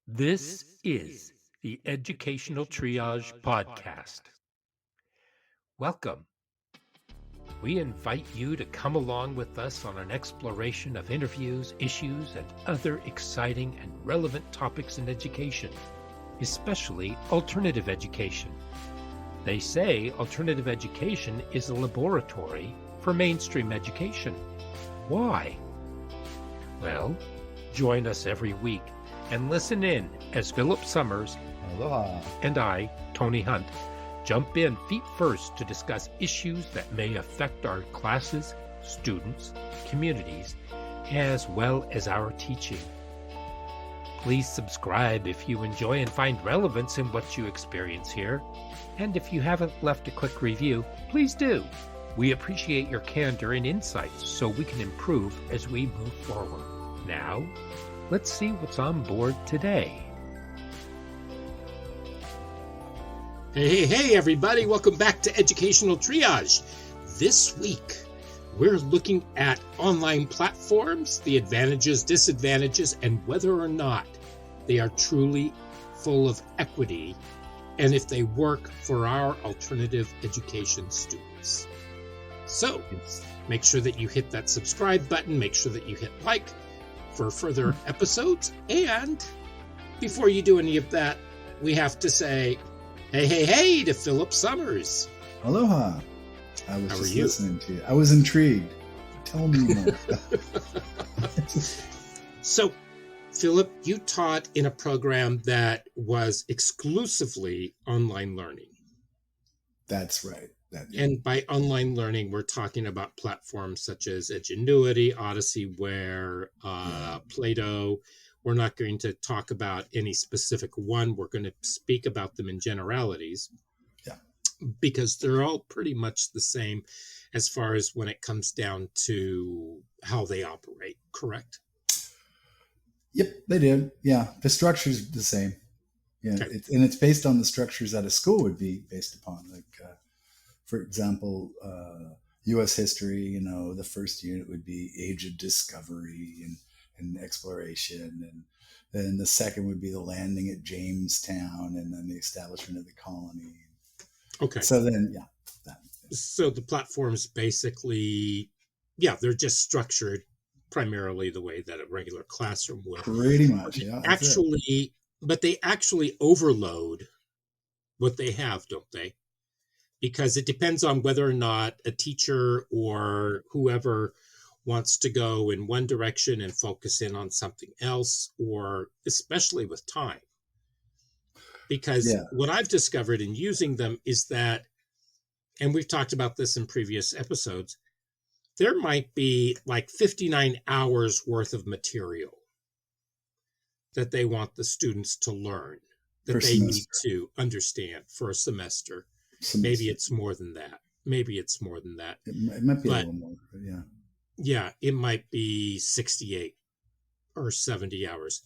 This is the Educational Triage Podcast. Welcome. We invite you to come along with us on an exploration of interviews, issues, and other exciting and relevant topics in education, especially alternative education. They say alternative education is a laboratory for mainstream education. Why? Well, join us every week and listen in as Philip Summers Aloha. and I, Tony Hunt, jump in feet first to discuss issues that may affect our classes, students, communities, as well as our teaching. Please subscribe if you enjoy and find relevance in what you experience here. And if you haven't left a quick review, please do. We appreciate your candor and insights so we can improve as we move forward. Now, let's see what's on board today. Hey, everybody. Welcome back to Educational Triage. This week, we're looking at online platforms, the advantages, disadvantages, and whether or not they are truly full of equity and if they work for our alternative education students. So, make sure that you hit that subscribe button. Make sure that you hit like for further episodes. And before you do any of that, we have to say, hey to Philip Summers. Aloha. I was How just are you? listening to you. I was intrigued. Tell me more. So, Philip, you taught in a program that was exclusively online learning. That's right. And by online learning, we're talking about platforms such as Edgenuity, Odysseyware, Plato. We're not going to talk about any specific one. We're going to speak about them in generalities. Yeah. Because they're all pretty much the same as far as when it comes down to how they operate, correct? Yep, they did. Yeah, the structure's the same. Yeah, Okay. it's based on the structures that a school would be based upon. Like, for example, U.S. history. The first unit would be Age of Discovery and exploration, and then the second would be the landing at Jamestown, and then the establishment of the colony. Okay. So then, yeah. So the platforms basically, they're just structured primarily the way that a regular classroom would. Pretty much, yeah. But they actually overload what they have, don't they? Because it depends on whether or not a teacher or whoever wants to go in one direction and focus in on something else, or especially with time. Because what I've discovered in using them is that, and we've talked about this in previous episodes, there might be like 59 hours worth of material that they want the students to learn, that they need to understand for a semester. Maybe it's more than that. It might be a little more, but yeah. Yeah, it might be 68 or 70 hours.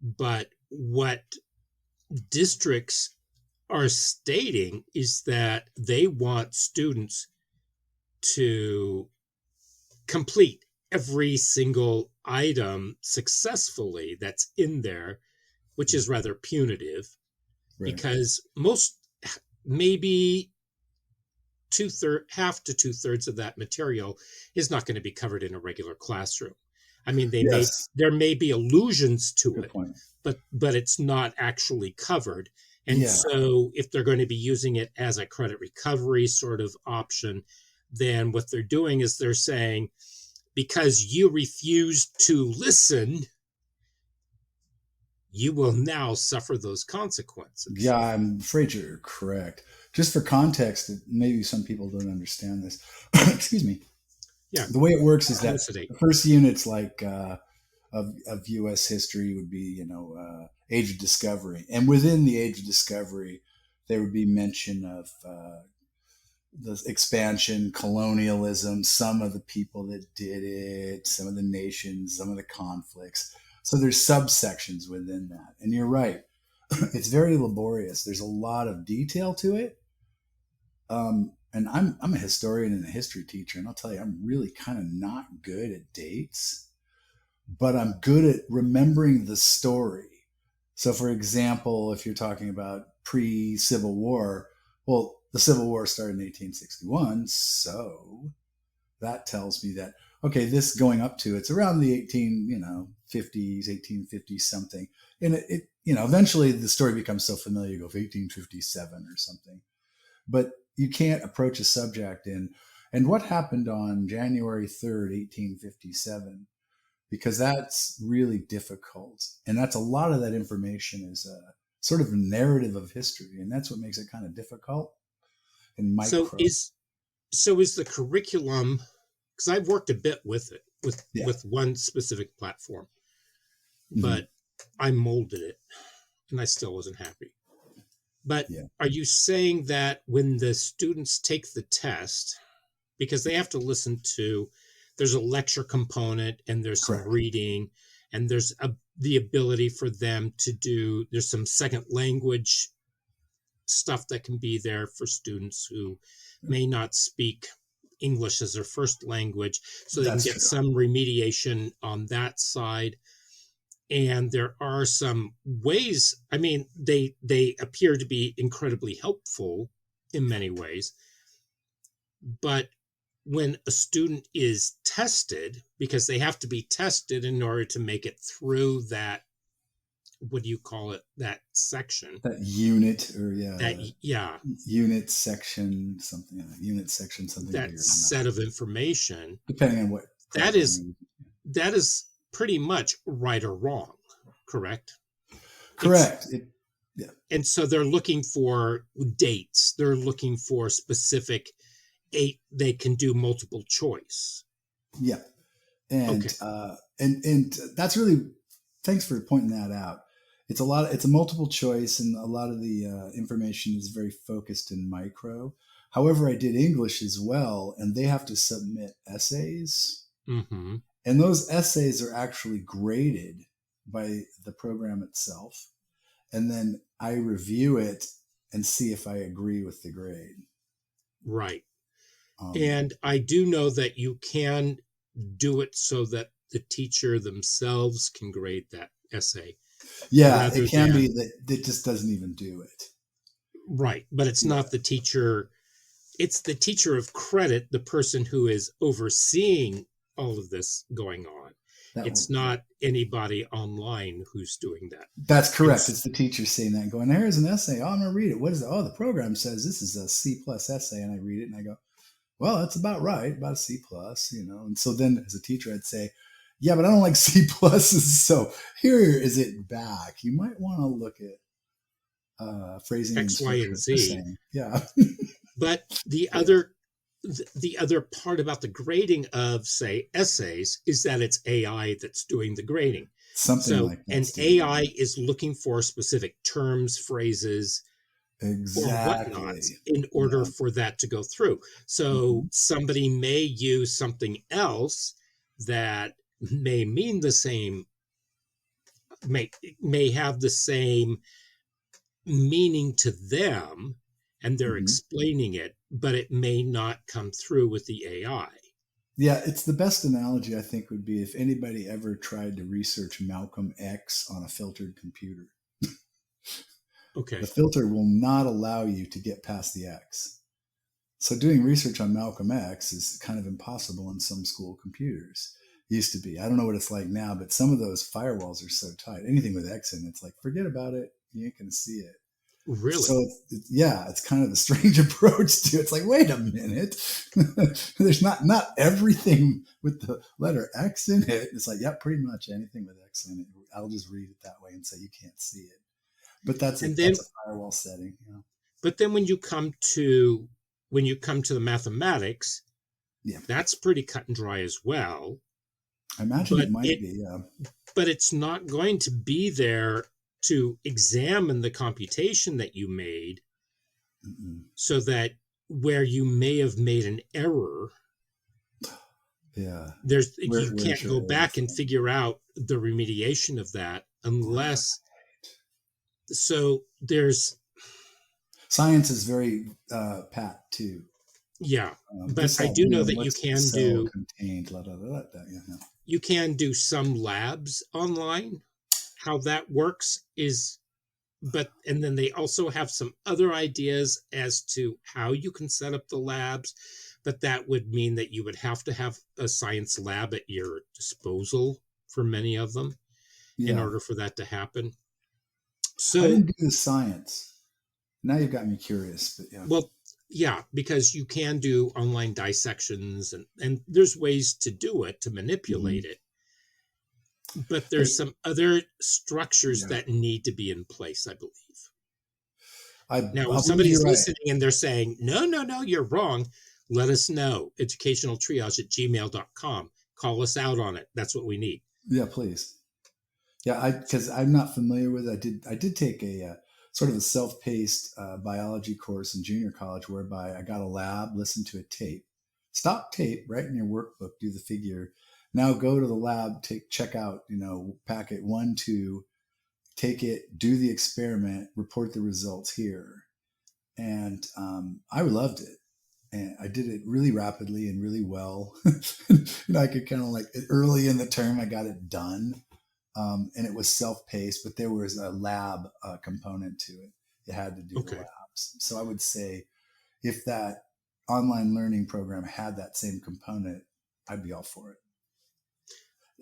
But what districts are stating is that they want students to complete every single item successfully that's in there, which is rather punitive, right? Because maybe half to 2/3 of that material is not going to be covered in a regular classroom. I mean, there may be allusions to Good it, point. but it's not actually covered. And so if they're going to be using it as a credit recovery sort of option, then what they're doing is they're saying, because you refused to listen, you will now suffer those consequences. Yeah, I'm afraid you're correct. Just for context, maybe some people don't understand this. Excuse me. Yeah. The way it works is that the first unit's like of U.S. history would be, Age of Discovery. And within the Age of Discovery, there would be mention of the expansion, colonialism, some of the people that did it, some of the nations, some of the conflicts. So there's subsections within that. And you're right. It's very laborious. There's a lot of detail to it. And I'm a historian and a history teacher, and I'll tell you, I'm really kind of not good at dates, but I'm good at remembering the story. So, for example, if you're talking about pre-Civil War, well, the Civil War started in 1861, so that tells me that okay, this going up to it's around the 50s, 1850 something, and eventually the story becomes so familiar, you go 1857 or something, but you can't approach a subject and what happened on January 3rd, 1857, because that's really difficult, and that's a lot of that information is a sort of a narrative of history, and that's what makes it kind of difficult and So micro. is the curriculum, because I've worked a bit with it Yeah. with one specific platform, Mm-hmm. but I molded it and I still wasn't happy. But Yeah. are you saying that when the students take the test, because they have to listen to, there's a lecture component and there's some Correct. reading and there's the ability for them to do, there's some second language stuff that can be there for students who may not speak English as their first language, so they can That's get true. some remediation on that side. And there are some ways, I mean, they appear to be incredibly helpful in many ways, but when a student is tested, because they have to be tested in order to make it through that, what do you call it, that section, That unit, or unit section, something, unit section, something that bigger than that, set of information, depending on what that program. is pretty much right or wrong, correct? Correct. And so they're looking for dates, they're looking for specific they can do multiple choice. Yeah. And okay. And that's really, thanks for pointing that out. It's a multiple choice, and a lot of the information is very focused in micro. However, I did English as well, and they have to submit essays. Mm-hmm. And those essays are actually graded by the program itself. And then I review it and see if I agree with the grade. Right. And I do know that you can do it so that the teacher themselves can grade that essay. Yeah, it can be that it just doesn't even do it. Right. But it's not the teacher. It's the teacher of credit, the person who is overseeing all of this going on. It's not anybody online who's doing that. That's correct. It's the teacher saying that and going, here's an essay. Oh, I'm going to read it. What is it? Oh, the program says this is a C+ essay. And I read it and I go, well, that's about right, about a C+, And so then as a teacher, I'd say, yeah, but I don't like C+. So here is it back. You might want to look at phrasing X, Y, and Z. Yeah. But the other part about the grading of, say, essays is that it's AI that's doing the grading. Something like that. And AI is looking for specific terms, phrases, exactly, or whatnot in order for that to go through. So somebody may use something else that may mean the same, may have the same meaning to them, and they're explaining it, but it may not come through with the AI. Yeah, it's the best analogy, I think, would be if anybody ever tried to research Malcolm X on a filtered computer. Okay. The filter will not allow you to get past the X. So doing research on Malcolm X is kind of impossible in some school computers. It used to be. I don't know what it's like now, but some of those firewalls are so tight. Anything with X in it's like, forget about it. You ain't going to see it. Really? So it's kind of a strange approach to it. It's like, wait a minute. There's not everything with the letter X in it. It's like, yeah, pretty much anything with X in it. I'll just read it that way and say you can't see it. But that's a firewall setting. Yeah. But then when you come to the mathematics, that's pretty cut and dry as well. I imagine it might be, yeah. But it's not going to be there to examine the computation that you made, so that where you may have made an error, you can't go back and figure out the remediation of that unless. So there's science is very pat too. Yeah, but I do know that you can do contained. You can do some labs online. how that works is, and then they also have some other ideas as to how you can set up the labs, but that would mean that you would have to have a science lab at your disposal for many of them in Yeah. order for that to happen. I So, didn't do the science. Now you've got me curious, but yeah. well, yeah, because you can do online dissections and there's ways to do it, to manipulate Mm-hmm. it. But Hey, there's some other structures yeah. that need to be in place, I believe. I Now, if believe you're somebody's right. listening and they're saying, no, you're wrong, let us know. Educationaltriage@gmail.com. Call us out on it. That's what we need. Yeah, please. Yeah, because I'm not familiar with it. I did take a sort of a self-paced biology course in junior college, whereby I got a lab, listened to a tape, stop tape, write in your workbook, do the figure. Now go to the lab, check out, packet 1, 2, take it, do the experiment, report the results here, and I loved it. And I did it really rapidly and really well. I could kind of like early in the term, I got it done. And it was self-paced, but there was a lab component to it. You had to do the Okay. labs. So I would say if that online learning program had that same component, I'd be all for it.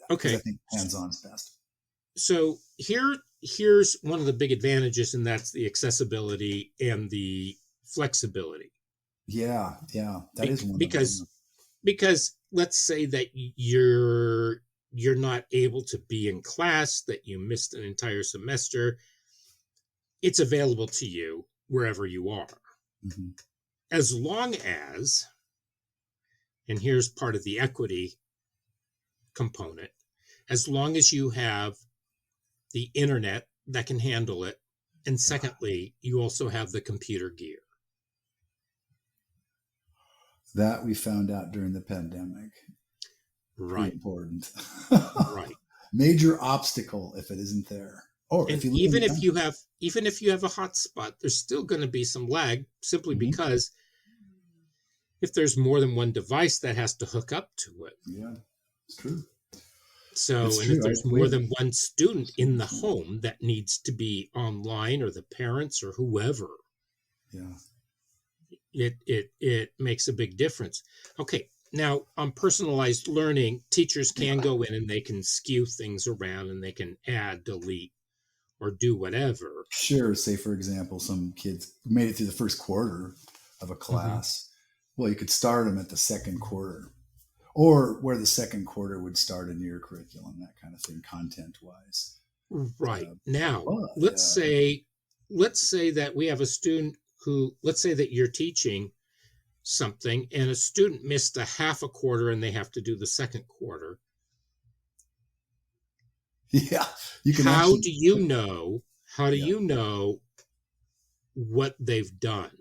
Because I Okay. think hands-on is best. So here's one of the big advantages, and that's the accessibility and the flexibility. Yeah, that is one of them. Because let's say that you're not able to be in class, that you missed an entire semester, it's available to you wherever you are. Mm-hmm. As long as, and here's part of the equity component, as long as you have the internet that can handle it, and secondly, you also have the computer gear. That we found out during the pandemic. Right. Pretty important. Right. Major obstacle if it isn't there. Or And if you live even in if you have a hotspot, there's still going to be some lag, simply mm-hmm. because if there's more than one device that has to hook up to it. Yeah, it's true. So, it's and true. if there's more than one student in the home that needs to be online, or the parents or whoever, yeah, it makes a big difference. Okay. Now, on personalized learning, teachers can go in and they can skew things around, and they can add, delete, or do whatever. Sure. Say, for example, some kids made it through the first quarter of a class. Mm-hmm. Well, you could start them at the second quarter, or where the second quarter would start in your curriculum, that kind of thing, content-wise. Right. Now, let's say that we have a student who, let's say that you're teaching something and a student missed a half a quarter and they have to do the second quarter. Yeah. You can How do you know what they've done?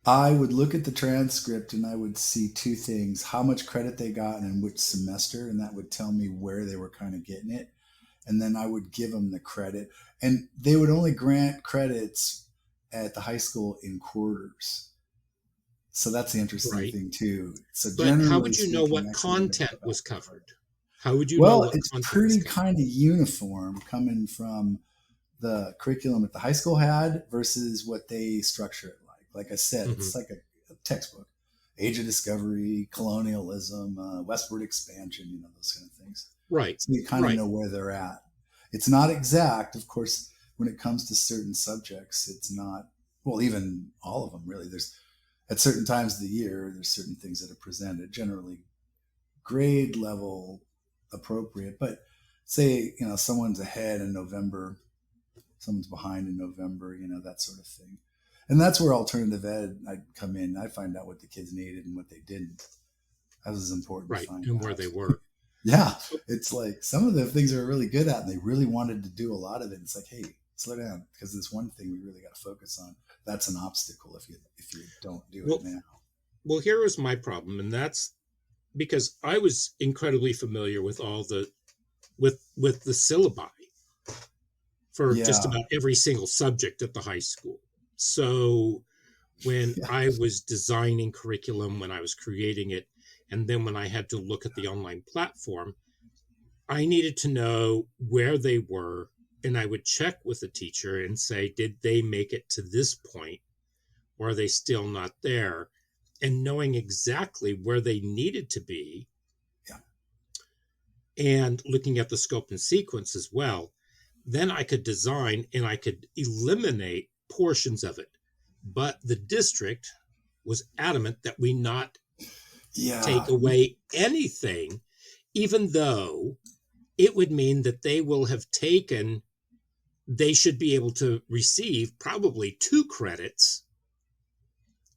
I would look at the transcript and I would see two things: how much credit they got and in which semester, and that would tell me where they were kind of getting it. And then I would give them the credit, and they would only grant credits at the high school in quarters. So that's the interesting thing too. So but how would you know what content was covered? How would you know what it's content pretty kind of uniform coming from the curriculum that the high school had versus what they structure it like. Like I said, it's like a textbook: Age of Discovery, colonialism, westward expansion, those kind of things. Right. So you kind of know where they're at. It's not exact, of course. When it comes to certain subjects, it's not. Well, even all of them, really. There's at certain times of the year, there's certain things that are presented, generally grade level appropriate. But say, someone's ahead in November, someone's behind in November, that sort of thing. And that's where alternative ed, I'd come in. I find out what the kids needed and what they didn't. That was important to find out. And where they were. Yeah. It's like some of the things they're really good at, and they really wanted to do a lot of it. It's like, hey, slow down, because this one thing we really got to focus on. That's an obstacle if you don't do it now. Well, here was my problem, and that's because I was incredibly familiar with all the with the syllabi for just about every single subject at the high school. So when I was designing curriculum, when I was creating it, and then when I had to look at the online platform, I needed to know where they were, and I would check with the teacher and say, did they make it to this point, or are they still not there? And knowing exactly where they needed to be, Yeah. and looking at the scope and sequence as well, then I could design and I could eliminate portions of it. But the district was adamant that we not Yeah. take away anything, even though it would mean that they should be able to receive probably 2 credits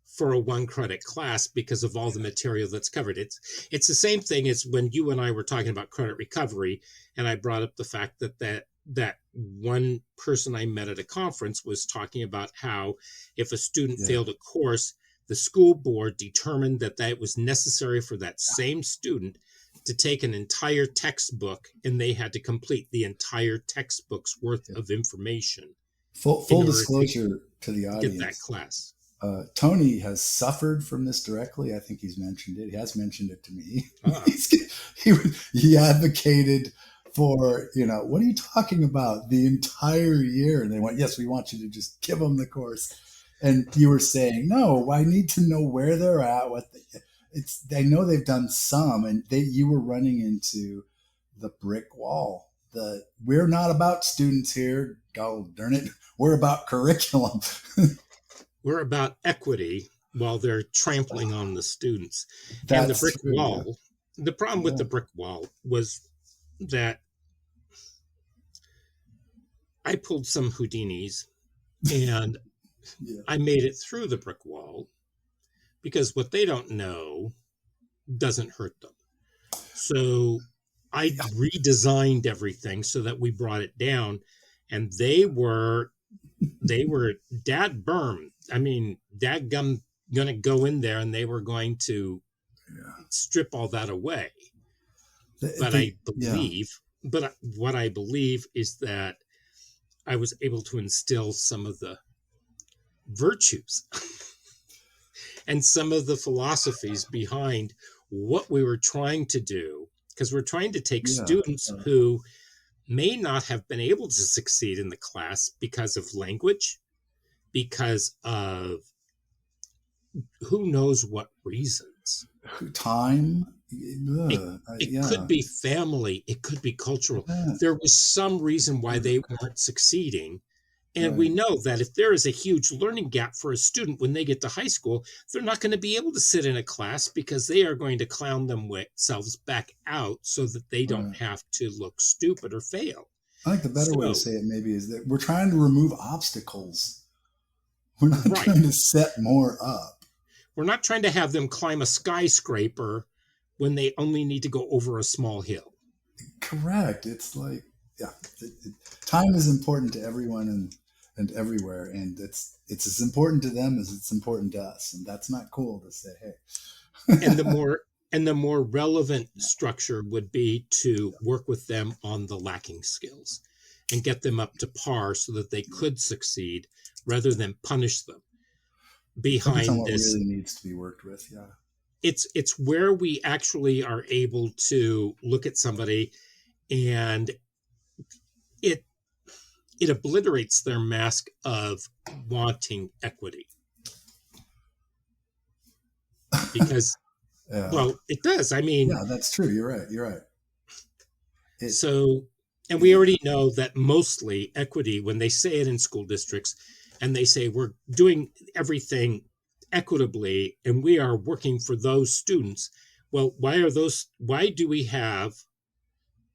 for a 1 credit class because of all the material that's covered. It's the same thing as when you and I were talking about credit recovery, and I brought up the fact that one person I met at a conference was talking about how if a student failed a course, the school board determined that it was necessary for that same student to take an entire textbook, and they had to complete the entire textbook's worth of information. Full disclosure to the audience. Get that class. Tony has suffered from this directly. I think he's mentioned it. He has mentioned it to me. He advocated for, what are you talking about? The entire year. And they went, yes, we want you to just give them the course. And you were saying, no, I need to know where they're at. I know they've done some, and you were running into the brick wall. We're not about students here. God darn it. We're about curriculum. We're about equity while they're trampling on the students. And the brick wall, the problem with the brick wall was that I pulled some Houdinis and I made it through the brick wall, because what they don't know doesn't hurt them. So I redesigned everything so that we brought it down, and they were dadgum gonna go in there, and they were going to strip all that away. But what I believe is that I was able to instill some of the virtues and some of the philosophies behind what we were trying to do, because we're trying to take students who may not have been able to succeed in the class because of language, because of who knows what reasons. Time. It could be family. It could be cultural. There was some reason why they weren't succeeding. And we know that if there is a huge learning gap for a student when they get to high school, they're not going to be able to sit in a class, because they are going to clown themselves back out so that they don't have to look stupid or fail. I think the better way to say it maybe is that we're trying to remove obstacles. We're not trying to set more up. We're not trying to have them climb a skyscraper when they only need to go over a small hill. Correct. It's like, time is important to everyone and everywhere, and it's as important to them as it's important to us, and that's not cool to say, hey. and the more relevant structure would be to work with them on the lacking skills and get them up to par so that they could succeed, rather than punish them behind what this. Really needs to be worked with. It's where we actually are able to look at somebody, and it obliterates their mask of wanting equity. Because, well, it does. I mean... Yeah, that's true. You're right. And we already know that mostly equity, when they say it in school districts, and they say we're doing everything equitably and we are working for those students. Well, why do we have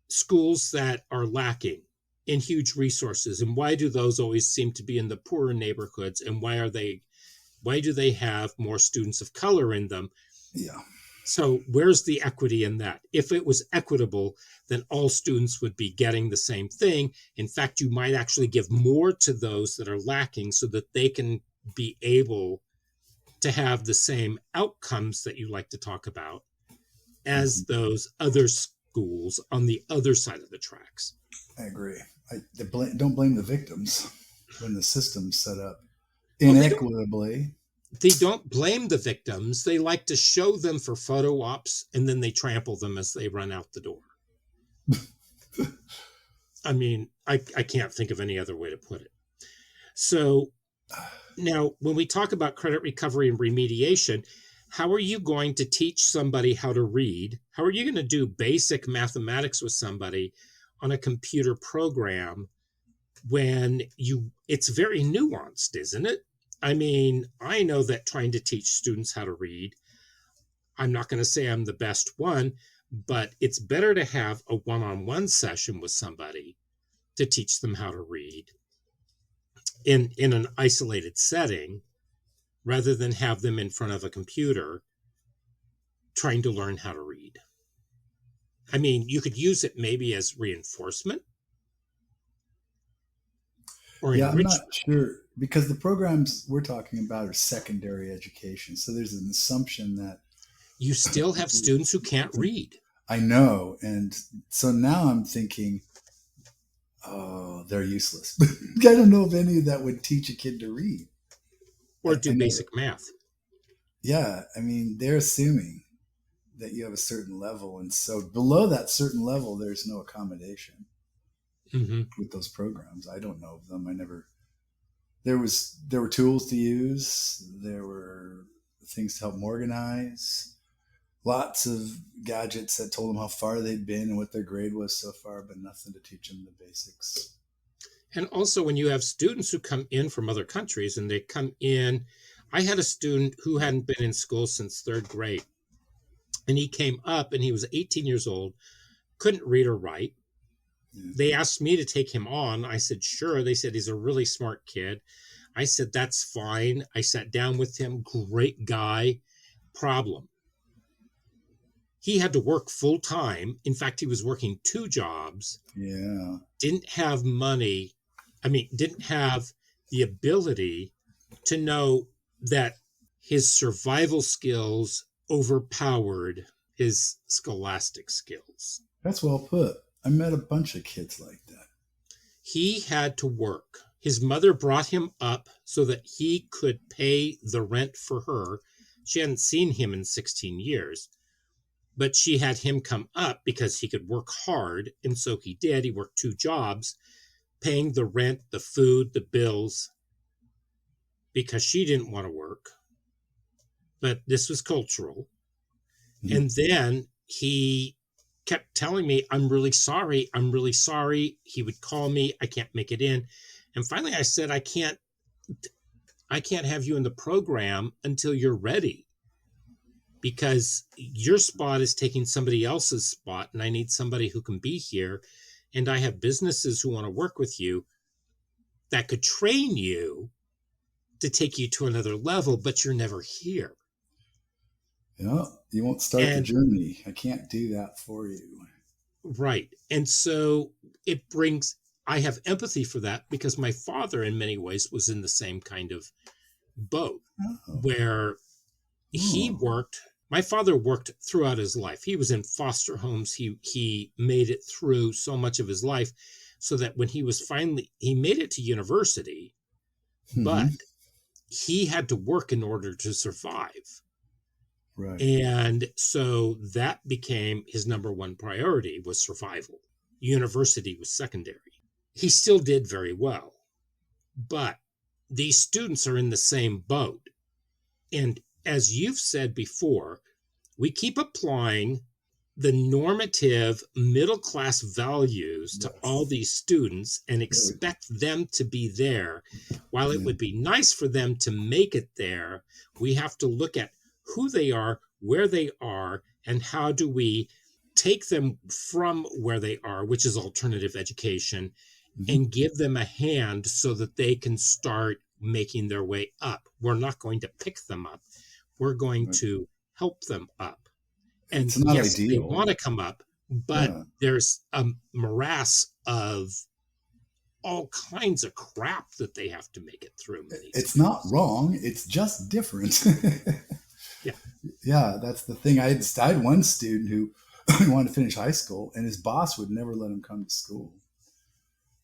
schools that are lacking in huge resources, and why do those always seem to be in the poorer neighborhoods, and why do they have more students of color in them? So where's the equity in that? If it was equitable, then all students would be getting the same thing. In fact, you might actually give more to those that are lacking so that they can be able to have the same outcomes that you like to talk about as those other schools on the other side of the tracks. I agree. Don't blame the victims when the system's set up inequitably. They don't blame the victims. They like to show them for photo ops, and then they trample them as they run out the door. I mean, I can't think of any other way to put it. So now, when we talk about credit recovery and remediation, how are you going to teach somebody how to read? How are you going to do basic mathematics with somebody on a computer program when it's very nuanced, isn't it? I mean, I know that trying to teach students how to read, I'm not going to say I'm the best one, but it's better to have a one-on-one session with somebody to teach them how to read in an isolated setting rather than have them in front of a computer trying to learn how to read. I mean, you could use it maybe as reinforcement or Yeah, I'm not enrichment. sure because the programs we're talking about are secondary education. So there's an assumption that You still have students who can't read. I know. And so now I'm thinking, oh, they're useless. I don't know if any of that would teach a kid to read. Or I do know. basic math. Yeah. I mean, they're assuming that you have a certain level. And so below that certain level, there's no accommodation Mm-hmm. with those programs. I don't know of them. I never, there were tools to use. There were things to help them organize. Lots of gadgets that told them how far they'd been and what their grade was so far, but nothing to teach them the basics. And also, when you have students who come in from other countries and they come in, I had a student who hadn't been in school since third grade. And he came up and he was 18 years old, couldn't read or write. Yeah. They asked me to take him on. I said, sure. They said, he's a really smart kid. I said, that's fine. I sat down with him. Great guy. Problem. He had to work full time. In fact, he was working 2 jobs. Yeah. Didn't have money. I mean, didn't have the ability to know that his survival skills overpowered his scholastic skills. That's well put. I met a bunch of kids like that. He had to work. His mother brought him up so that he could pay the rent for her. She hadn't seen him in 16 years, but she had him come up because he could work hard. And so he did. He worked 2 jobs, paying the rent, the food, the bills, because she didn't want to work. But this was cultural. Mm-hmm. And then he kept telling me, I'm really sorry. I'm really sorry. He would call me. I can't make it in. And finally I said, I can't have you in the program until you're ready, because your spot is taking somebody else's spot. And I need somebody who can be here. And I have businesses who want to work with you that could train you to take you to another level, but you're never here. Yeah, you won't start the journey. I can't do that for you. Right. And so I have empathy for that because my father in many ways was in the same kind of boat where he worked. My father worked throughout his life. He was in foster homes. He made it through so much of his life so that when he made it to university, but he had to work in order to survive. Right. And so that became his number one priority, was survival. University was secondary. He still did very well, but these students are in the same boat. And as you've said before, we keep applying the normative middle-class values to all these students and expect them to be there. While it would be nice for them to make it there, we have to look at who they are, where they are, and how do we take them from where they are, which is alternative education, and give them a hand so that they can start making their way up. We're not going to pick them up. We're going to help them up. And it's not yes, ideal. They want to come up, but there's a morass of all kinds of crap that they have to make it through. It's not wrong. It's just different. Yeah. Yeah, that's the thing. I had one student who wanted to finish high school, and his boss would never let him come to school.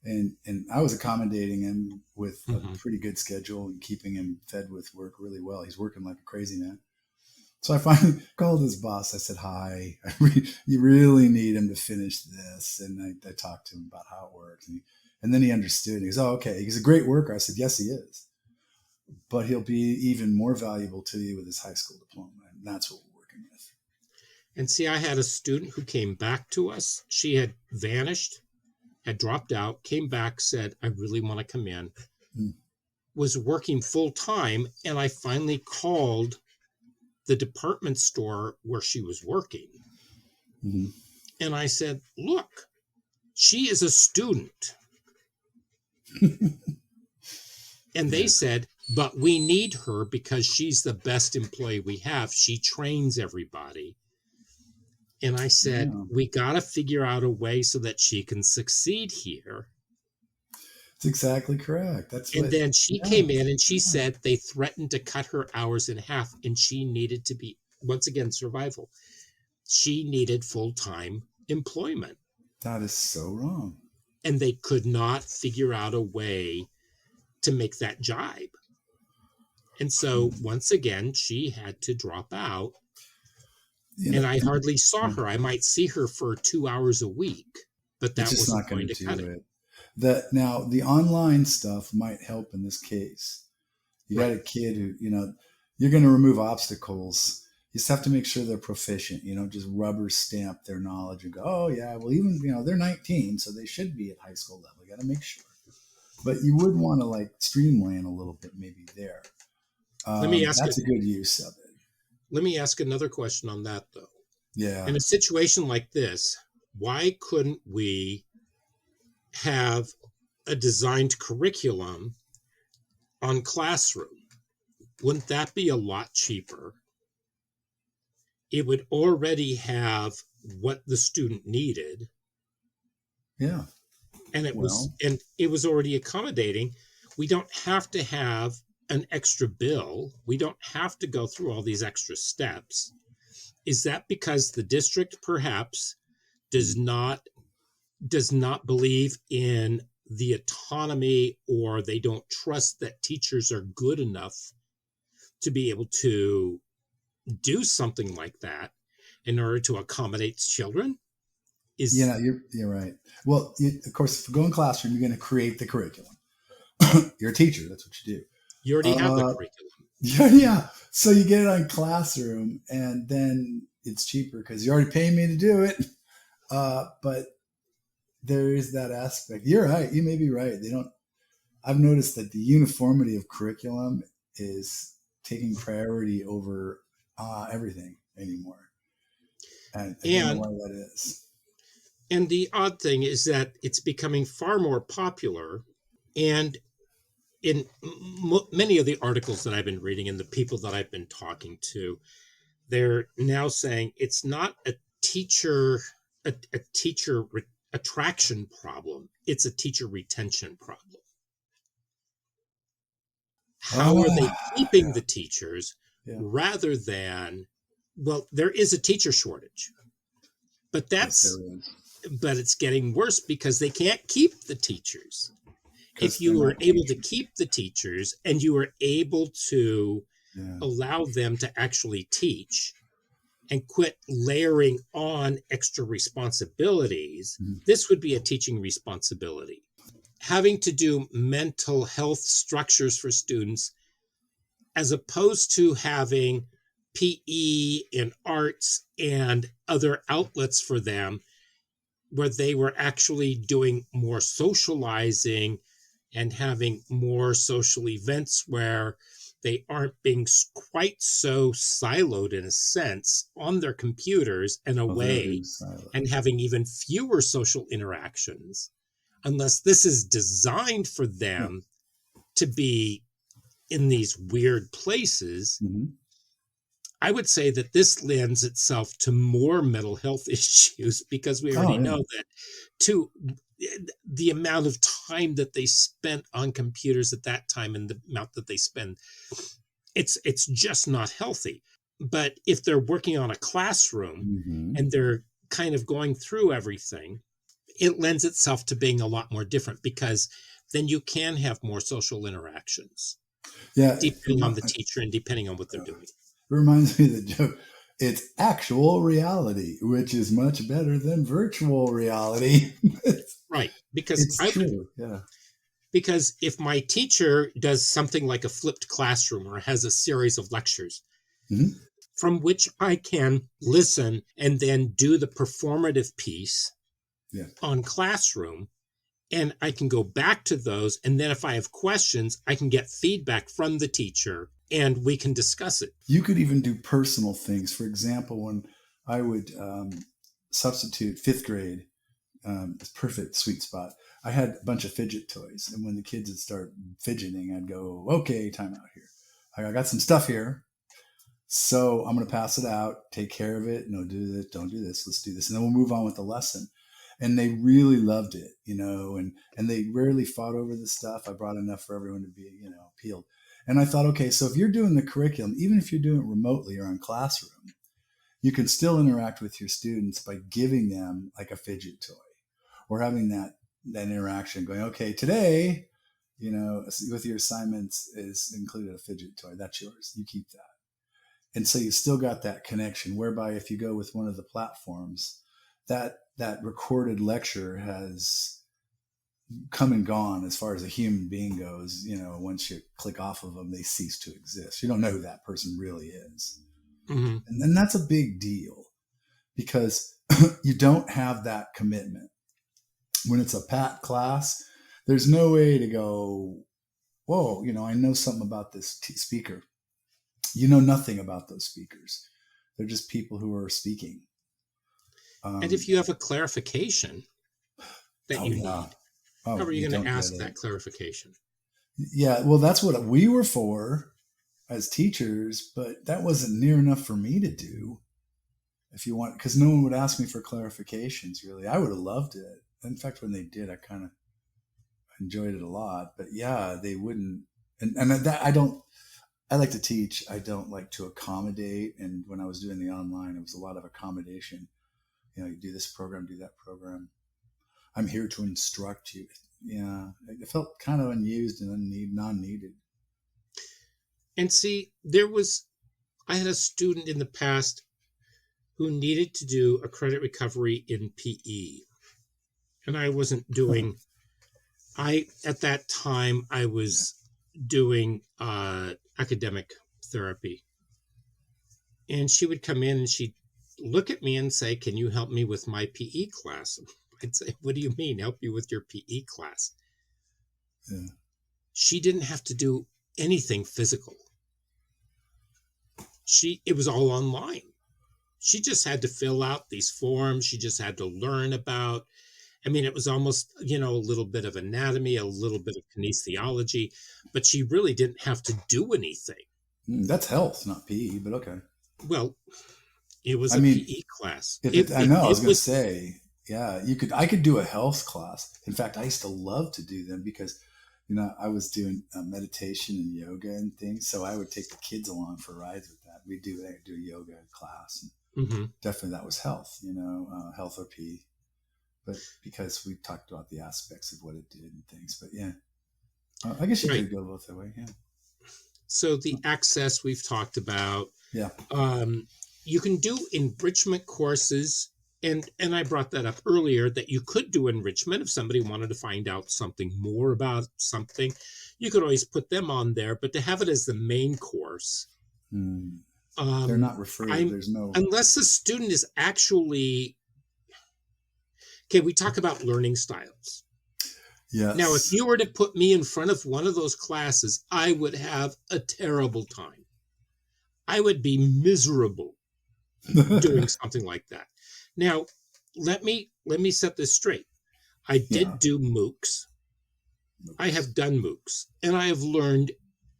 And I was accommodating him with a pretty good schedule and keeping him fed with work really well. He's working like a crazy man. So I finally called his boss. I said, "Hi, you really need him to finish this." And I talked to him about how it works. And then he understood. He goes, "Oh, okay. He's a great worker." I said, "Yes, he is. But he'll be even more valuable to you with his high school diploma." And that's what we're working with. And see, I had a student who came back to us. She had vanished, had dropped out, came back, said, "I really want to come in." Was working full time. And I finally called the department store where she was working. Mm-hmm. And I said, "Look, she is a student." And they said, "But we need her because she's the best employee we have. She trains everybody." And I said, "We got to figure out a way so that she can succeed here." That's exactly correct. And then she came in and she said they threatened to cut her hours in half, and she needed to be, once again, survival. She needed full-time employment. That is so wrong. And they could not figure out a way to make that jibe. And so once again, she had to drop out. And I hardly saw her. I might see her for 2 hours a week, but that was not going to cut it. Now, the online stuff might help in this case. You got a kid who, you're going to remove obstacles. You just have to make sure they're proficient. You don't just rubber stamp their knowledge and go, "Oh, yeah, well, even, they're 19, so they should be at high school level." You got to make sure. But you would want to streamline a little bit maybe there. That's a good use of it. Let me ask another question on that, though. Yeah. In a situation like this, why couldn't we have a designed curriculum on Classroom? Wouldn't that be a lot cheaper? It would already have what the student needed. Yeah. And it was already accommodating. We don't have to have an extra bill. We don't have to go through all these extra steps. Is that because the district perhaps does not believe in the autonomy, or they don't trust that teachers are good enough to be able to do something like that in order to accommodate children? You're right. Well, of course, if you go in Classroom, you're going to create the curriculum. You're a teacher. That's what you do. You already have the curriculum. Yeah. So you get it on Classroom, and then it's cheaper because you're already paying me to do it. But there is that aspect. You're right. You may be right. I've noticed that the uniformity of curriculum is taking priority over everything anymore. And I don't know why that is. And the odd thing is that it's becoming far more popular. And in many of the articles that I've been reading and the people that I've been talking to, they're now saying it's not a teacher attraction problem. It's a teacher retention problem. How are they keeping the teachers rather than, well, there is a teacher shortage, but but it's getting worse because they can't keep the teachers. If you were able to keep the teachers and you were able to allow them to actually teach and quit layering on extra responsibilities, this would be a teaching responsibility. Having to do mental health structures for students, as opposed to having PE and arts and other outlets for them, where they were actually doing more socializing and having more social events where they aren't being quite so siloed in a sense on their computers and away and having even fewer social interactions, unless this is designed for them to be in these weird places. I would say that this lends itself to more mental health issues because we already know that the amount of time that they spent on computers at that time and the amount that they spend, it's just not healthy. But if they're working on a classroom and they're kind of going through everything, it lends itself to being a lot more different because then you can have more social interactions. Depending on the teacher and depending on what they're doing. reminds me of the joke. It's actual reality, which is much better than virtual reality. Right. It's true. Yeah. Because if my teacher does something like a flipped classroom or has a series of lectures Mm-hmm. from which I can listen and then do the performative piece Yeah. on classroom, and I can go back to those. And then if I have questions, I can get feedback from the teacher and we can discuss it. You could even do personal things. For example, when I would substitute fifth grade, it's perfect sweet spot. I had a bunch of fidget toys, and when the kids would start fidgeting, I'd go, "Okay, time out here. I got some stuff here, so I'm going to pass it out. Take care of it. No, do this. Don't do this. Let's do this, and then we'll move on with the lesson." And they really loved it, and they rarely fought over the stuff. I brought enough for everyone to be, appealed. And I thought, okay, so if you're doing the curriculum, even if you're doing it remotely or in classroom, you can still interact with your students by giving them like a fidget toy or having that interaction going, okay, today, with your assignments is included a fidget toy. That's yours. You keep that. And so you still got that connection, whereby if you go with one of the platforms, that recorded lecture has come and gone as far as a human being goes. Once you click off of them, they cease to exist. You don't know who that person really is. Mm-hmm. And then that's a big deal because you don't have that commitment. When it's a pat class, there's no way to go, whoa, I know something about this speaker. You know nothing about those speakers. They're just people who are speaking. And if you have a clarification that you need, how are you going to ask that clarification? Yeah, well, that's what we were for as teachers, but that wasn't near enough for me to do. If you want, because no one would ask me for clarifications, really. I would have loved it. In fact, when they did, I kind of enjoyed it a lot. But yeah, they wouldn't. And that I like to teach. I don't like to accommodate. And when I was doing the online, it was a lot of accommodation. You do this program, do that program. I'm here to instruct you. Yeah, it felt kind of unused and non-needed. And see, I had a student in the past who needed to do a credit recovery in PE. And I wasn't doing, at that time, I was doing academic therapy. And she would come in and she'd look at me and say, "Can you help me with my PE class?" I'd say, "What do you mean, help you with your PE class?" Yeah. She didn't have to do anything physical. It was all online. She just had to fill out these forms. She just had to learn about, it was almost, a little bit of anatomy, a little bit of kinesiology, but she really didn't have to do anything. That's health, not PE, but okay. Well, it was a PE class. I know, I was going to say, yeah, I could do a health class. In fact, I used to love to do them because, I was doing meditation and yoga and things. So I would take the kids along for rides with that. We'd do a yoga class. And mm-hmm. Definitely that was health, health or PE. But because we talked about the aspects of what it did and things. But yeah, I guess you could go both that way. Yeah. So the access we've talked about. Yeah. You can do enrichment courses. And I brought that up earlier, that you could do enrichment if somebody wanted to find out something more about something. You could always put them on there, but to have it as the main course. They're not referred. There's no. Unless the student is actually. Okay, we talk about learning styles. Yes. Now, if you were to put me in front of one of those classes, I would have a terrible time. I would be miserable doing something like that. Now, let me set this straight. I did do MOOCs. I have done MOOCs, and I have learned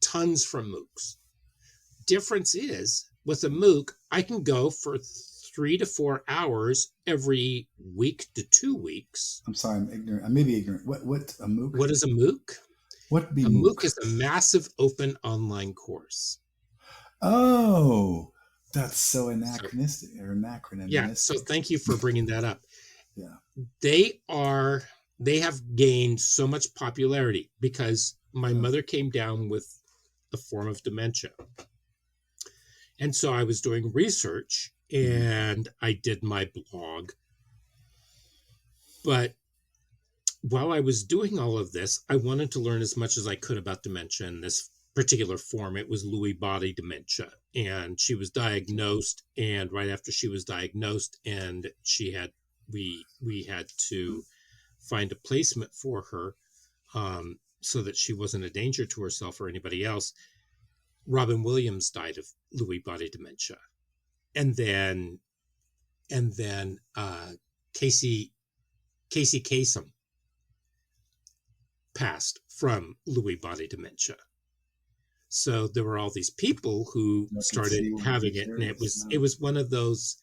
tons from MOOCs. Difference is, with a MOOC, I can go for 3 to 4 hours every week to 2 weeks. I'm sorry, I'm ignorant. I may be ignorant. What a MOOC? What is a MOOC? What be a MOOC? MOOC is a massive open online course. Oh, that's so anachronistic or anachronistic. Yeah, so thank you for bringing that up. Yeah. They have gained so much popularity because my mother came down with a form of dementia. And so I was doing research and I did my blog. But while I was doing all of this, I wanted to learn as much as I could about dementia in this particular form. It was Lewy body dementia. And she was diagnosed. And right after she was diagnosed, and we had to find a placement for her so that she wasn't a danger to herself or anybody else. Robin Williams died of Lewy body dementia. And then Casey Kasem passed from Lewy body dementia. So there were all these people who started having it, and it was one of those,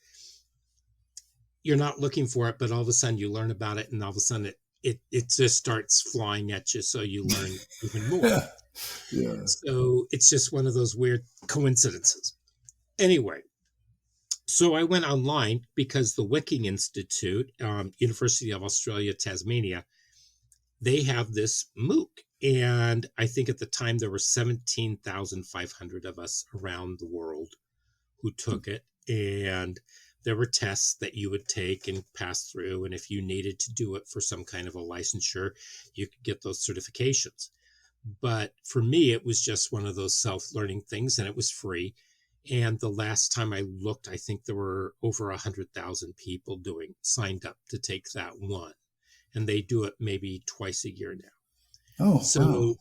you're not looking for it, but all of a sudden you learn about it, and all of a sudden it just starts flying at you, so you learn even more. Yeah. So it's just one of those weird coincidences. Anyway, so I went online because the Wicking Institute, University of Australia, Tasmania, they have this MOOC. And I think at the time there were 17,500 of us around the world who took it. And there were tests that you would take and pass through. And if you needed to do it for some kind of a licensure, you could get those certifications. But for me, it was just one of those self-learning things, and it was free. And the last time I looked, I think there were over 100,000 people signed up to take that one. And they do it maybe twice a year now. Oh, so wow.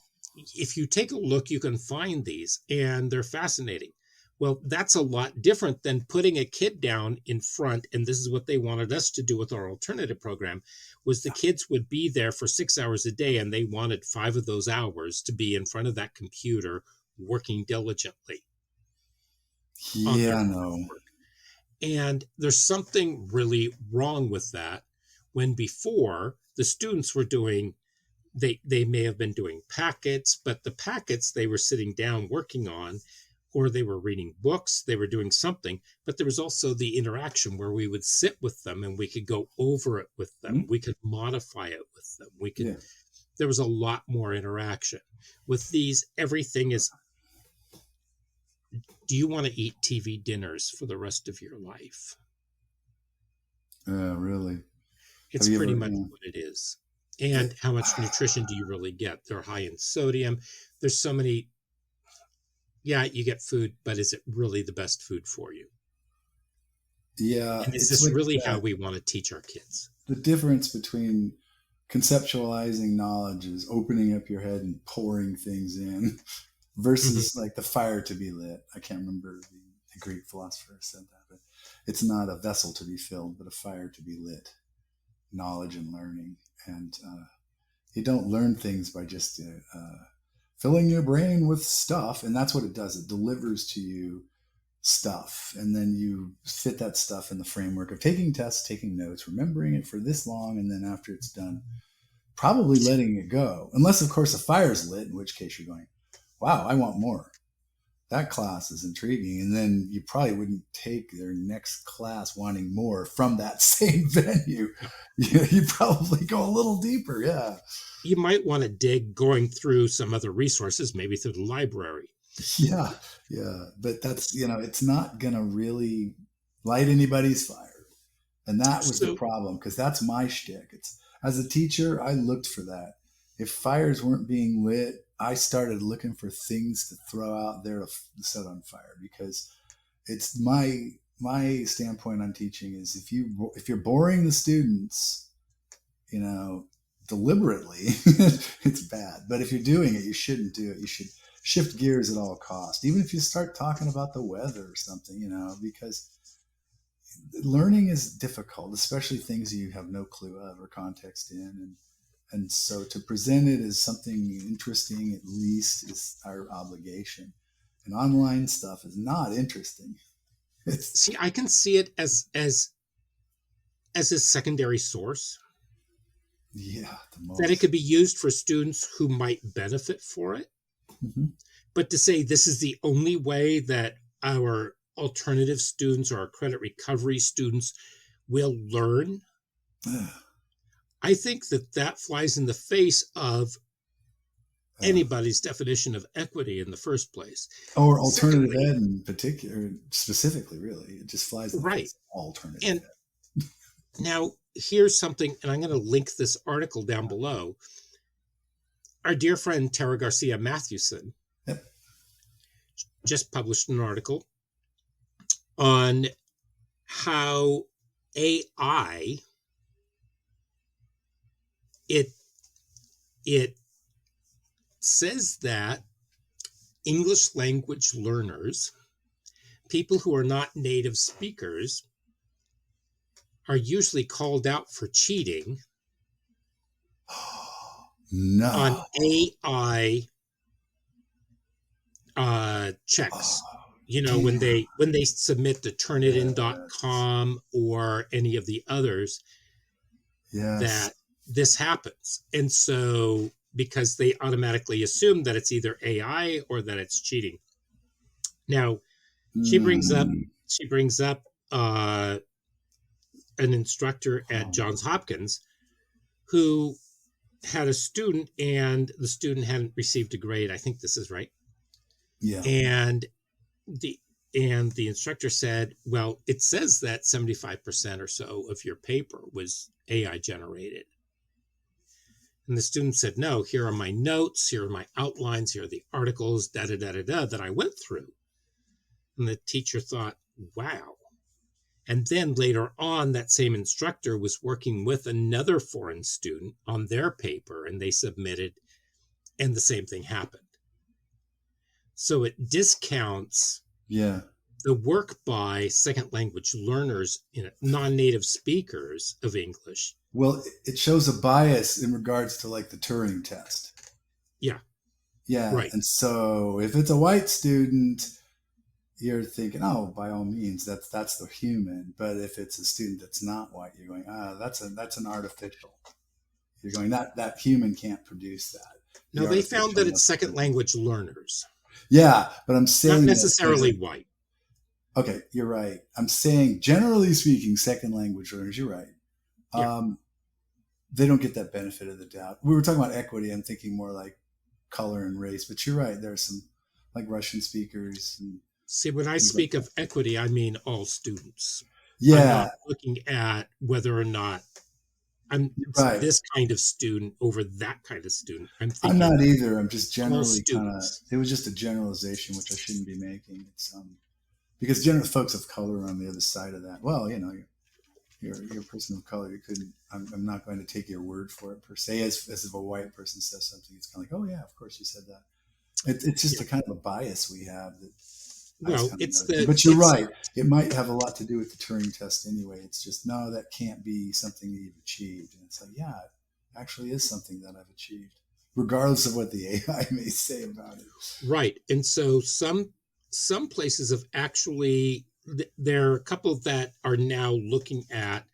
If you take a look, you can find these, and they're fascinating. Well, that's a lot different than putting a kid down in front. And this is what they wanted us to do with our alternative program, was the kids would be there for 6 hours a day, and they wanted 5 of those hours to be in front of that computer working diligently. Yeah, no. And there's something really wrong with that, when before the students were doing, they may have been doing packets, but the packets they were sitting down working on, or they were reading books, they were doing something. But there was also the interaction where we would sit with them and we could go over it with them. Mm-hmm. We could modify it with them. There was a lot more interaction. With these, everything is, do you want to eat TV dinners for the rest of your life? Really? It's pretty much what it is. And how much nutrition do you really get? They're high in sodium. There's so many. Yeah, you get food, but is it really the best food for you? Yeah. And is this like really how we want to teach our kids? The difference between conceptualizing knowledge is opening up your head and pouring things in versus like the fire to be lit. I can't remember the Greek philosopher said that, but it's not a vessel to be filled, but a fire to be lit. Knowledge and learning. And you don't learn things by just filling your brain with stuff. And that's what it does. It delivers to you stuff. And then you fit that stuff in the framework of taking tests, taking notes, remembering it for this long. And then after it's done, probably letting it go. Unless, of course, a fire's lit, in which case you're going, wow, I want more. That class is intriguing. And then you probably wouldn't take their next class wanting more from that same venue. You probably go a little deeper. Yeah. You might want to dig going through some other resources, maybe through the library. Yeah. Yeah. But that's, it's not going to really light anybody's fire. And that was the problem, because that's my shtick. As a teacher, I looked for that. If fires weren't being lit, I started looking for things to throw out there to set on fire, because it's my standpoint on teaching is if you're boring the students, deliberately, it's bad. But if you're doing it, you shouldn't do it. You should shift gears at all costs, even if you start talking about the weather or something, because learning is difficult, especially things you have no clue of or context in. And so to present it as something interesting, at least, is our obligation. And online stuff is not interesting. See, I can see it as a secondary source. Yeah. That it could be used for students who might benefit for it. Mm-hmm. But to say this is the only way that our alternative students or our credit recovery students will learn, I think that flies in the face of anybody's definition of equity in the first place. Or alternative Secondly, ed in particular, specifically, really. It just flies in the right. face of alternative And ed. now here's something, and I'm going to link this article down below. Our dear friend Tara Garcia Mathewson Yep. just published an article on how AI it says that English language learners, people who are not native speakers, are usually called out for cheating No. on AI checks. When they submit to turnitin.com or any of the others, that this happens. And so because they automatically assume that it's either AI or that it's cheating. Now, she brings up an instructor at Johns Hopkins who had a student, and the student hadn't received a grade. I think this is right. Yeah. And the instructor said, well, it says that 75% or so of your paper was AI generated. And the student said, no, here are my notes, here are my outlines, here are the articles, that I went through. And the teacher thought, wow. And then later on, that same instructor was working with another foreign student on their paper, and they submitted, and the same thing happened. So it discounts the work by second language learners, non-native speakers of English. Well, it shows a bias in regards to like the Turing test. Yeah. Yeah. Right. And so if it's a white student, you're thinking, oh, by all means, that's the human. But if it's a student that's not white, you're going, that's an artificial. You're going, that human can't produce that. No, they found that it's second language learners. Yeah, but I'm saying not necessarily white. Okay, you're right. I'm saying, generally speaking, second language learners, you're right. Yeah. They don't get that benefit of the doubt. We were talking about equity. I'm thinking more like color and race, but you're right. There are some like Russian speakers. See, when I speak of equity, I mean all students. Yeah. I'm not looking at whether or not I'm this kind of student over that kind of student. I'm not either. I'm just generally it was just a generalization, which I shouldn't be making. It's because general folks of color are on the other side of that. Well, you're a person of color. You couldn't. I'm not going to take your word for it per se. As if a white person says something, it's kind of like, oh yeah, of course you said that. It's just a kind of a bias we have. But you're right. It might have a lot to do with the Turing test anyway. It's just, no, that can't be something that you've achieved. And it's like, yeah, it actually is something that I've achieved, regardless of what the AI may say about it. Right. And so some places have actually, there are a couple that are now looking at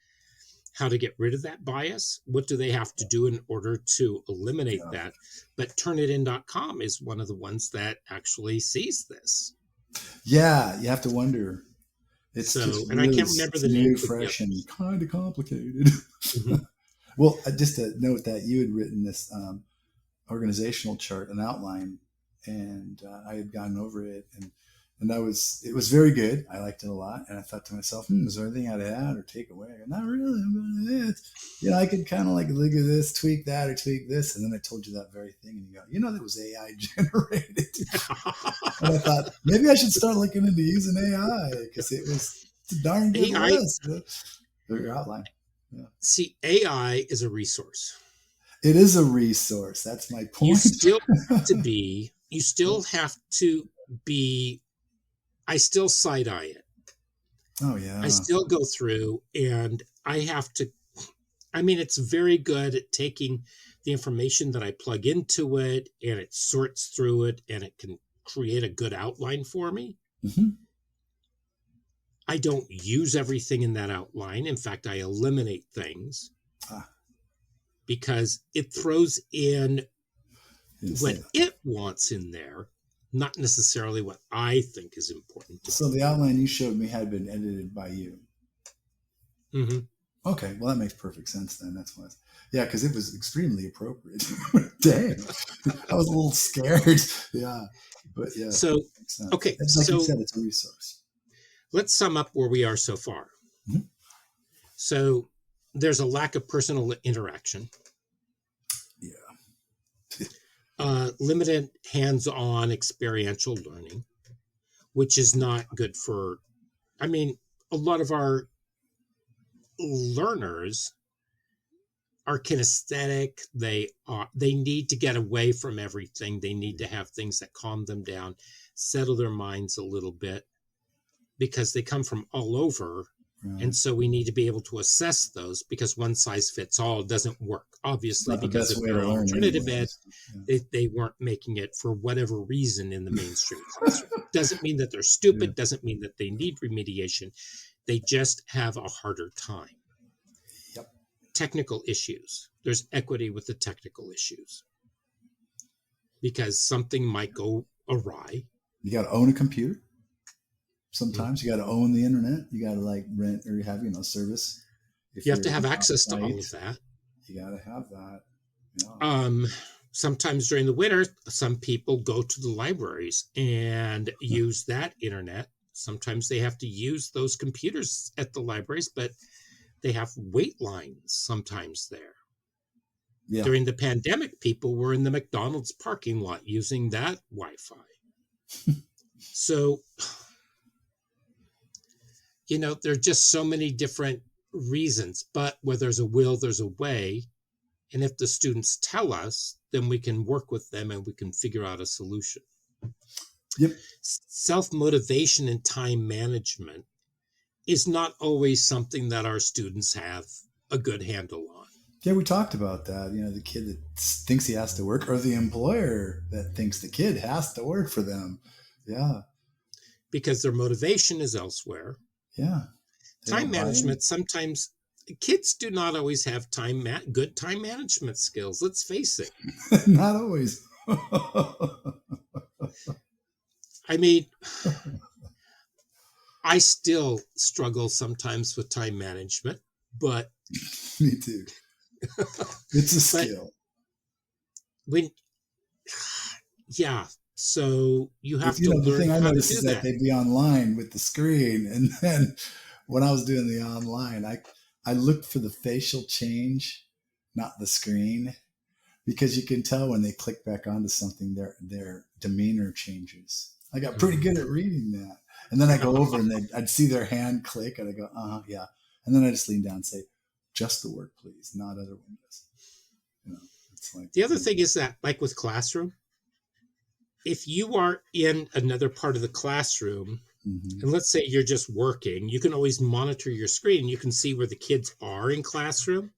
how to get rid of that bias. What do they have to do in order to eliminate that? But turnitin.com is one of the ones that actually sees this. Yeah, you have to wonder. It's so, just and really I can't remember the new, name. Fresh, and kind of complicated. Mm-hmm. Well, just to note that you had written this organizational chart, an outline, and I had gone over it, and it was very good. I liked it a lot, and I thought to myself, is there anything I'd add or take away? I go, not really. I'm going to I could kind of like look at this, tweak that, or tweak this, and then I told you that very thing, and you go, that was AI generated. And I thought maybe I should start looking into using AI because it's a darn good list. Your outline. Yeah. See, AI is a resource. It is a resource. That's my point. You still have to be. I still side-eye it. Oh, yeah. I still go through and I have to, it's very good at taking the information that I plug into it and it sorts through it and it can create a good outline for me. Mm-hmm. I don't use everything in that outline. In fact, I eliminate things because it throws in what it wants in there. Not necessarily what I think is important. So the outline you showed me had been edited by you. Mm-hmm. Okay, well that makes perfect sense then. That's why. Yeah, because it was extremely appropriate. Dang, I was a little scared. Yeah, but yeah, So, makes sense. okay, It's like you so said, it's a resource. let's sum up where we are so far. Mhm. So, there's a lack of personal interaction, Yeah. limited hands-on experiential learning, which is not good for, I mean, a lot of our learners are kinesthetic. They need to get away from everything. They need to have things that calm them down, settle their minds a little bit, because they come from all over. Right. And so we need to be able to assess those, because one size fits all doesn't work, obviously, because if they're alternative ed, they weren't making it for whatever reason in the mainstream classroom. Doesn't mean that they're stupid, doesn't mean that they need remediation. They just have a harder time. Yep. Technical issues. There's equity with the technical issues, because something might go awry. You got to own a computer. Sometimes you got to own the internet. You got to like rent or have, service. You have to have access to all of that. You got to have that. Yeah. Sometimes during the winter, some people go to the libraries and use that internet. Sometimes they have to use those computers at the libraries, but they have wait lines sometimes there. Yeah. During the pandemic, people were in the McDonald's parking lot using that Wi-Fi. So, there are just so many different reasons, but where there's a will, there's a way. And if the students tell us, then we can work with them and we can figure out a solution. Yep. Self-motivation and time management is not always something that our students have a good handle on. Yeah, we talked about that. The kid that thinks he has to work, or the employer that thinks the kid has to work for them. Yeah. Because their motivation is elsewhere. Yeah. Time management, sometimes kids do not always have good time management skills. Let's face it. Not always. I mean, I still struggle sometimes with time management, but me too. It's a skill. So you have to learn. The thing I noticed is that they'd be online with the screen, and then when I was doing the online, I looked for the facial change, not the screen, because you can tell when they click back onto something, their demeanor changes. I got pretty good at reading that. And then I go over and I'd see their hand click and I go, yeah. And then I just lean down and say, just the work, please, not other windows. It's like the other thing is that, like with classroom, if you are in another part of the classroom, and let's say you're just working, you can always monitor your screen. You can see where the kids are in classroom.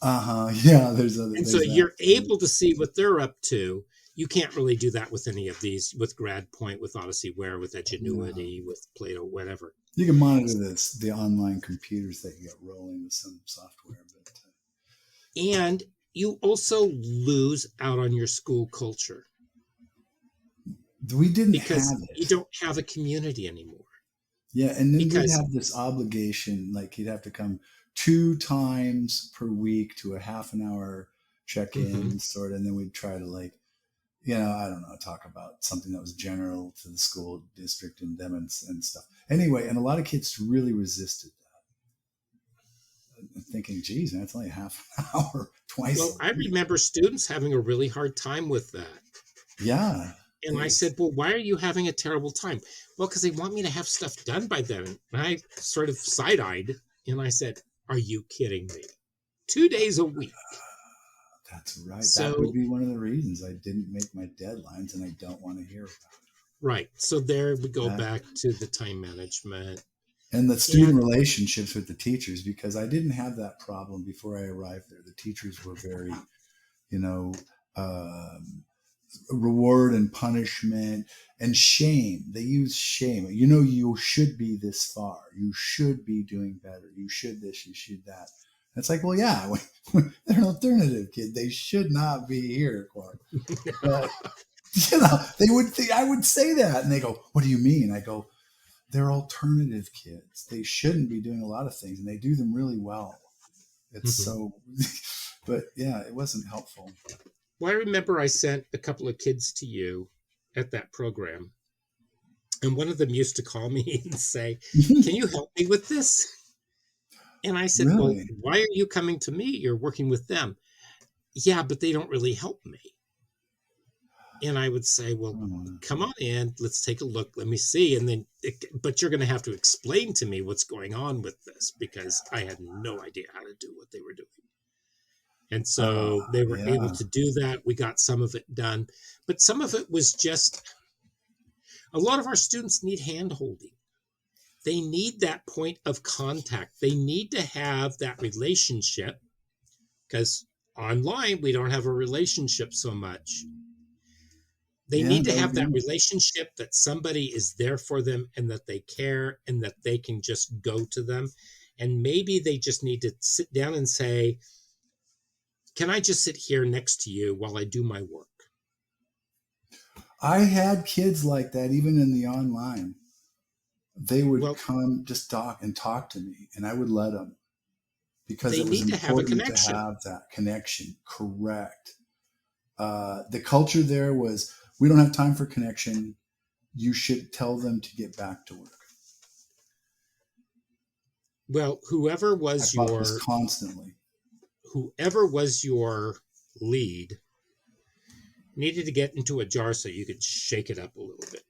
Yeah, and so you're able to see what they're up to. You can't really do that with any of these, with GradPoint, with Odysseyware, with Edgenuity, with Plato, whatever. You can monitor the online computers that you get rolling with some software. And you also lose out on your school culture. We didn't because have it. You don't have a community anymore. Yeah, and then we'd have this obligation, like you'd have to come 2 times per week to a half an hour check-in sort of, and then we'd try to I don't know, talk about something that was general to the school district and them and stuff. Anyway, and a lot of kids really resisted that. Thinking, geez, man, it's only a half an hour twice. Well, I remember students having a really hard time with that. Yeah. And I said, well, why are you having a terrible time? Well, because they want me to have stuff done by then. And I sort of side-eyed and I said, are you kidding me? 2 days a week. That's right. So, that would be one of the reasons I didn't make my deadlines, and I don't want to hear about it. Right. So there we go back to the time management. And the student relationships with the teachers, because I didn't have that problem before I arrived there. The teachers were very, reward and punishment and shame. They use shame. You should be this far. You should be doing better. You should this, you should that. And it's like, well, yeah, they're an alternative kid. They should not be here, Clark. But, they would think I would say that. And they go, what do you mean? I go, they're alternative kids. They shouldn't be doing a lot of things, and they do them really well. It's so, but yeah, it wasn't helpful. Well, I remember I sent a couple of kids to you at that program, and one of them used to call me and say, "Can you help me with this?" And I said, "Well, Really? why are you coming to me? You're working with them." "Yeah, but they don't really help me." And I would say, "Well, Oh, come on in, let's take a look, let me see." And then, but you're going to have to explain to me what's going on with this, because I had no idea how to do what they were doing. And so they were able yeah. to do that. We got some of it done, but some of it was just, a lot of our students need hand holding. They need that point of contact. They need to have that relationship, because online we don't have a relationship so much. They Yeah, need to no, have that no. relationship, that somebody is there for them and that they care and that they can just go to them. And maybe they just need to sit down and say, "Can I just sit here next to you while I do my work?" I had kids like that even in the online. They would Well, come just talk to me, and I would let them because they it was need to have a important to connection. have that connection. Correct. The culture there was, we don't have time for connection. You should tell them to get back to work. Well, I caught this constantly. whoever was your lead needed to get into a jar so you could shake it up a little bit.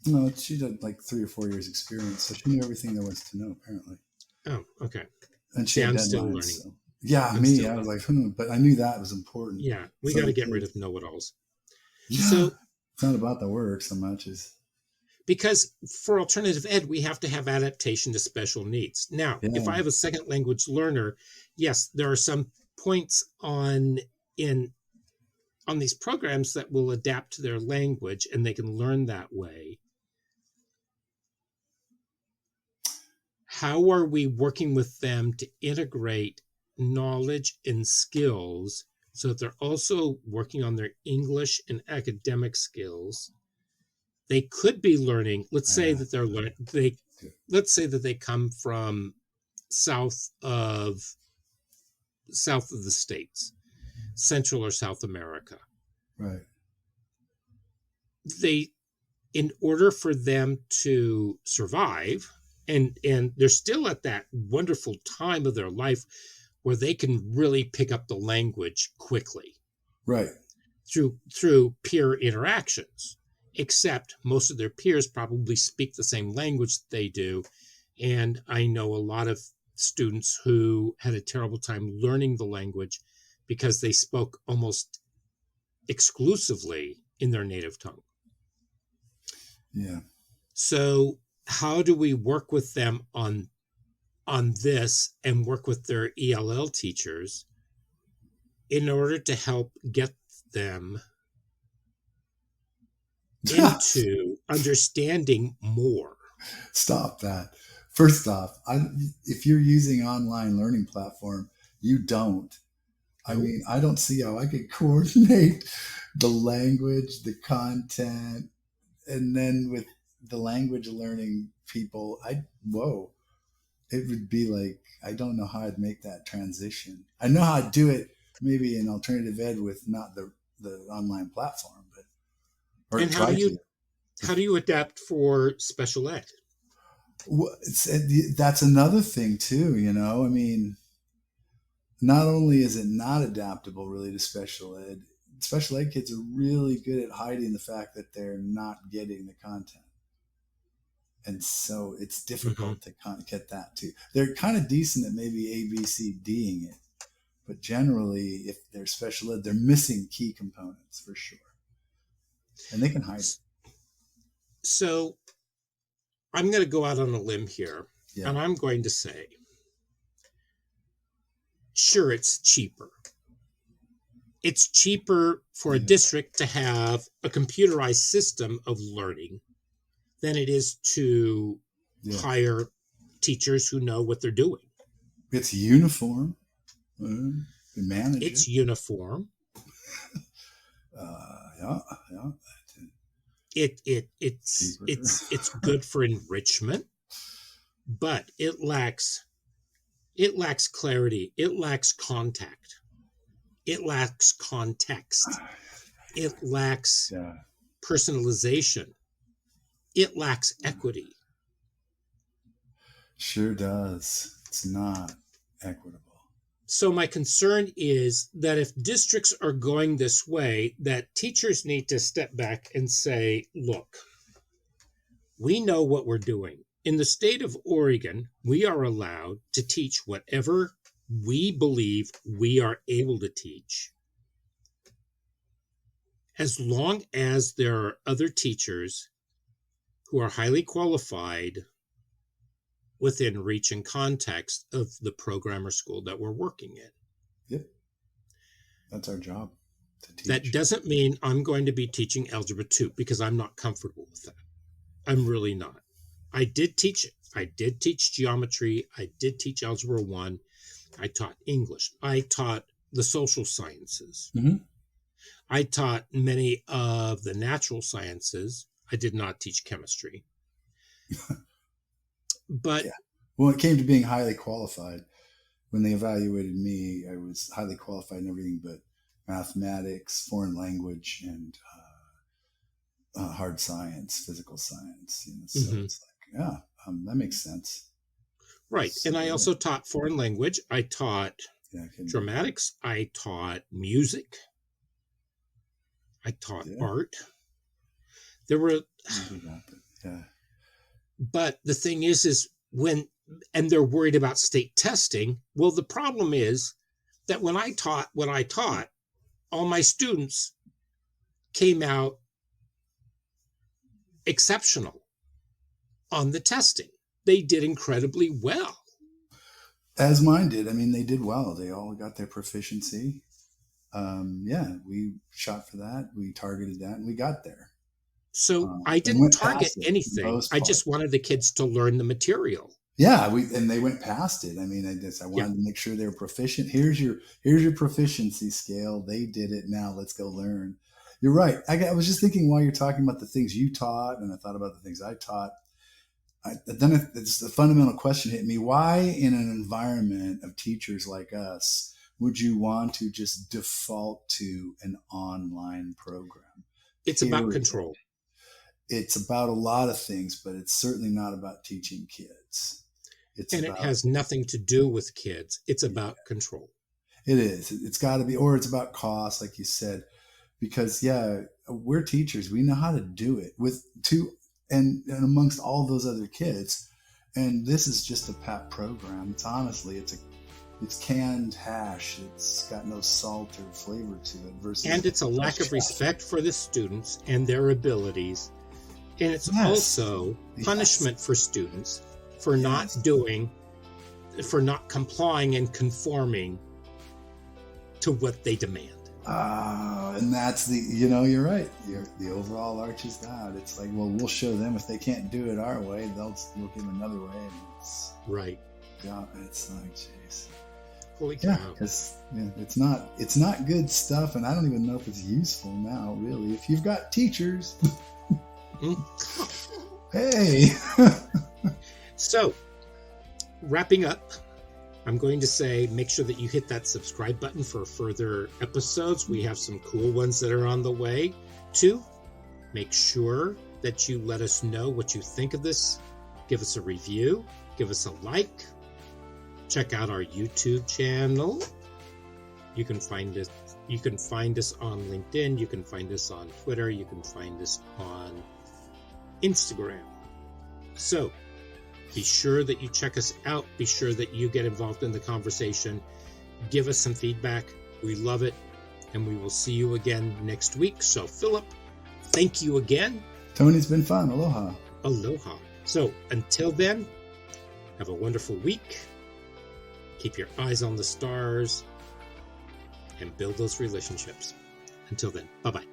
No, she had like 3 or 4 years experience, so she knew everything there was to know, apparently. Oh, okay. And she See, had I'm still deadlines. learning. So. Yeah, I'm me. still I was learning. like, but I knew that was important Yeah, we for got the to get rid kids. of know-it-alls. Yeah, So, it's not about the work so much as because for alternative ed, we have to have adaptation to special needs. Now, if I yeah, have a second language learner, yes, there are some points in on these programs that will adapt to their language and they can learn that way. How are we working with them to integrate knowledge and skills so that they're also working on their English and academic skills? They could be learning, let's say yeah, that they're learning, let's say that they come from south of the states, Central or South America. right. They, in order for them to survive, and they're still at that wonderful time of their life where they can really pick up the language quickly Right. through peer interactions, except most of their peers probably speak the same language that they do. And I know a lot of students who had a terrible time learning the language because they spoke almost exclusively in their native tongue. Yeah. So how do we work with them on this and work with their ELL teachers in order to help get them into understanding more? Stop that. First off, if you're using online learning platform, you don't. I No. mean, I don't see how I could coordinate the language, the content, and then with the language learning people, whoa, it would be like, I don't know how I'd make that transition. I know how I'd do it maybe in alternative ed with not the online platform, but or And try to. how do you adapt for special ed? Well, that's another thing too. I mean, not only is it not adaptable really to special ed kids are really good at hiding the fact that they're not getting the content. And so it's Mm-hmm. difficult to kind of get that too. They're kind of decent at maybe ABCDing it, but generally, if they're special ed, they're missing key components for sure, and they can hide it. So I'm going to go out on a limb here, Yeah, and I'm going to say, sure, it's cheaper. It's cheaper for a yeah, district to have a computerized system of learning than it is to yeah. hire teachers who know what they're doing. It's uniform. You manage It's it. uniform. Yeah, yeah. It's good for enrichment, but it lacks clarity. It lacks contact. It lacks context. It lacks personalization. It lacks equity. Sure does. It's not equitable. So my concern is that if districts are going this way, that teachers need to step back and say, look, we know what we're doing. In the state of Oregon, we are allowed to teach whatever we believe we are able to teach, as long as there are other teachers who are highly qualified within reach and context of the program or school that we're working in. Yep. That's our job, to teach. That doesn't mean I'm going to be teaching Algebra 2 because I'm not comfortable with that. I'm really not. I did teach it. I did teach geometry. I did teach Algebra 1. I taught English. I taught the social sciences. Mm-hmm. I taught many of the natural sciences. I did not teach chemistry. But when it came to being highly qualified, when they evaluated me, I was highly qualified in everything but mathematics, foreign language, and hard science, physical science. So it's like, that makes sense. Right. So, and I also taught foreign language. I taught dramatics. I taught music. I taught art. There were... But the thing is and they're worried about state testing. Well, the problem is that when I taught what I taught, all my students came out exceptional on the testing. They did incredibly well. As mine did. I mean, they did well. They all got their proficiency. We shot for that. We targeted that, and we got there. So I didn't target anything. I just wanted the kids to learn the material. Yeah, and they went past it. I mean, I wanted to make sure they were proficient. Here's your proficiency scale. They did it. Now let's go learn. You're right. I was just thinking while you're talking about the things you taught, and I thought about the things I taught. Then it's the fundamental question hit me: why, in an environment of teachers like us, would you want to just default to an online program? It's about control. It's about a lot of things, but it's certainly not about teaching kids. It has nothing to do with kids. It's about control. It is. It's got to be, or it's about cost, like you said, because we're teachers. We know how to do it and amongst all those other kids. And this is just a PAP program. It's honestly, it's canned hash. It's got no salt or flavor to it. And it's a lack of respect for the students and their abilities. And it's also punishment for students for not complying and conforming to what they demand. And that's you're right. The overall arch is that. It's like, well, we'll show them if they can't do it our way, we'll give them another way. And it's, right. Yeah, it's like, jeez. Holy cow. Because it's not good stuff, and I don't even know if it's useful now, really. If you've got teachers... Hey. So, wrapping up, I'm going to say make sure that you hit that subscribe button for further episodes. We have some cool ones that are on the way. 2, make sure that you let us know what you think of this. Give us a review. Give us a like. Check out our YouTube channel. You can find us on LinkedIn. You can find us on Twitter. You can find us on Instagram. So be sure that you check us out. Be sure that you get involved in the conversation. Give us some feedback. We love it. And we will see you again next week. So Philip, thank you again. Tony, it's been fun. Aloha. Aloha. So until then, have a wonderful week. Keep your eyes on the stars and build those relationships. Until then, bye-bye.